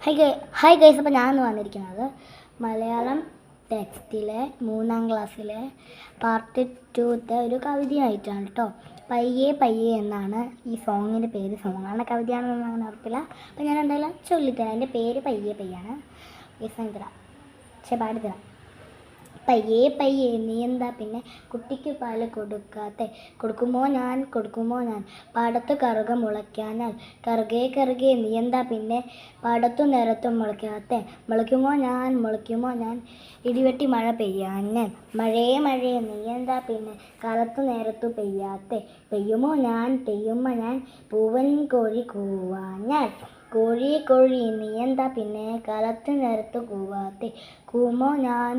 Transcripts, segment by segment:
Hi guys, അപ്പോൾ ഞാനിന്ന് വന്നിരിക്കുന്നത് മലയാളം ടെക്സ്റ്റിലെ 3ാം ക്ലാസ്സിലെ പാർട്ട് 2 ഒരു കവിതയായിട്ടാണ് കേട്ടോ. പയ്യെ പയ്യെ എന്നാണ് ഈ സോങ്ങിൻ്റെ പേര്. സോങ്ങാണ് കവിതയാണെന്നൊന്നും അങ്ങനെ ഉറപ്പില്ല. അപ്പോൾ ഞാൻ എന്തായാലും ചൊല്ലിത്തരാം. എൻ്റെ പേര് പയ്യെ പയ്യാണ്. തരാം, പക്ഷെ പാടിത്തരാം. പയ്യെ പയ്യെ നീ എന്താ പിന്നെ കുട്ടിക്ക് പാല് കൊടുക്കാത്തെ? കൊടുക്കുമോ ഞാൻ പാടത്തു കറുക മുളയ്ക്കാഞ്ഞാൽ? കറുകെ നീ എന്താ പിന്നെ പാടത്തു നിരത്തും മുളയ്ക്കാത്തെ? മുളയ്ക്കുമോ ഞാൻ ഇടിവെട്ടി മഴ പെയ്യാഞ്ഞാൽ? മഴയെ നീ എന്താ പിന്നെ കാലത്തു നേരത്തു പെയ്യാത്തെ? പെയ്യുമോ ഞാൻ പൂവൻ കോഴി കൂവാഞ്ഞാൽ? കോഴി നീ എന്താ പിന്നെ കാലത്ത് നേരത്ത് കൂവാത്തെ? കൂമോ ഞാൻ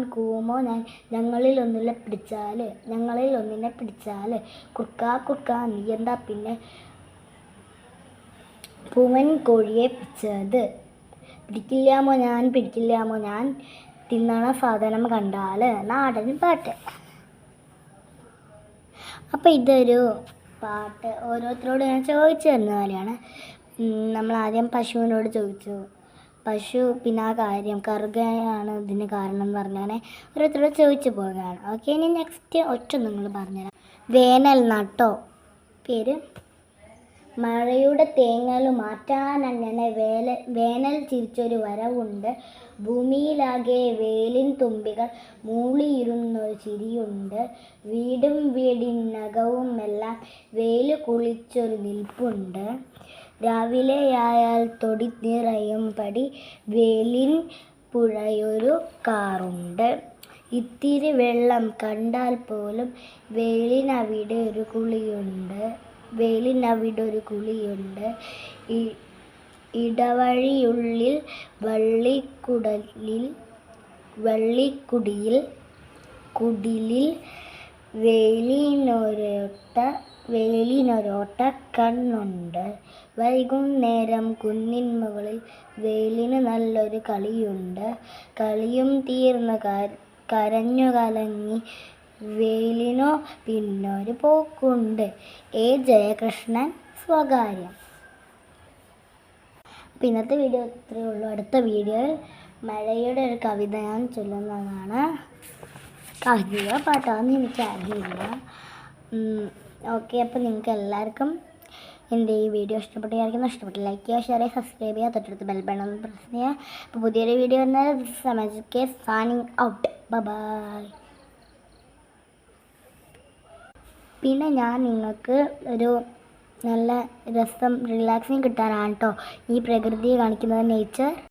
ഞങ്ങളിൽ ഒന്നിനെ പിടിച്ചാല്? കുർക്ക നീ എന്താ പിന്നെ പൂവൻ കോഴിയെ പിടിച്ചത്? പിടിക്കില്ലാമോ ഞാൻ തിന്നണ സാധനം കണ്ടാല്? നാടൻ പാട്ട്. അപ്പം ഇതൊരു പാട്ട് ഓരോരുത്തരോട് ഞാൻ ചോദിച്ചു തരുന്ന പോലെയാണ്. നമ്മൾ ആദ്യം പശുവിനോട് ചോദിച്ചു. പശു പിന്നെ ആ കാര്യം കറുകയാണ് ഇതിന് കാരണം എന്ന് പറഞ്ഞാൽ ഓരോരുത്തരോട് ചോദിച്ചു പോവുകയാണ്. ഓക്കെ, ഇനി നെക്സ്റ്റ് നിങ്ങൾ പറഞ്ഞുതരാം. വേനൽ നട്ടോ പേര്. മഴയുടെ തേങ്ങൽ മാറ്റാനങ്ങനെ വേനൽ ചിരിച്ചൊരു വരവുണ്ട്. ഭൂമിയിലാകെ വേലിൻ തുമ്പികൾ മൂളിയിരുന്നൊരു ചിരിയുണ്ട്. വീടിനകവും എല്ലാം വേല് കുളിച്ചൊരു നിൽപ്പുണ്ട്. രാവിലെയായാൽ തൊടി നിറയും പടി വേലിൻ പുഴയൊരു കാറുണ്ട്. ഇത്തിരി വെള്ളം കണ്ടാൽ പോലും വേലിനവിടെ ഒരു കുളിയുണ്ട്. ഇടവഴിയുള്ളിൽ കുടിലിൽ വേലിനൊരൊട്ട കണ്ണുണ്ട്. വൈകുന്നേരം കുന്നിൻ മുകളിൽ വേലിന് നല്ലൊരു കളിയുണ്ട്. കളിയും തീർന്ന് കരഞ്ഞു കലങ്ങി വേലിനോ പിന്നൊരു പോക്കുണ്ട്. എ ജയകൃഷ്ണൻ, സ്വകാര്യം. അപ്പം ഇന്നത്തെ വീഡിയോ ഇത്രയേ ഉള്ളൂ. അടുത്ത വീഡിയോയിൽ മഴയുടെ ഒരു കവിത ഞാൻ ചൊല്ലുന്നതാണ്. കവിതയോ പാട്ടാന്ന് എനിക്കറിയില്ല. ഓക്കെ, അപ്പോൾ നിങ്ങൾക്ക് എല്ലാവർക്കും എൻ്റെ ഈ വീഡിയോ ഇഷ്ടപ്പെട്ട് ലൈക്ക് ചെയ്യുക, ഷെയർ ചെയ്യുക, സബ്സ്ക്രൈബ് ചെയ്യുക, തൊട്ടടുത്ത് ബെൽ ബട്ടൺ ഒന്ന് പ്രസ് ചെയ്യുക. അപ്പോൾ പുതിയൊരു വീഡിയോ വന്നാൽ സൈനിങ് ഔട്ട്. ബൈ. പിന്നെ ഞാൻ നിങ്ങൾക്ക് ഒരു നല്ല രസം റിലാക്സിങ് കിട്ടാനാണ് കേട്ടോ ഈ പ്രകൃതിയെ കാണിക്കുന്നത്. നേച്ചർ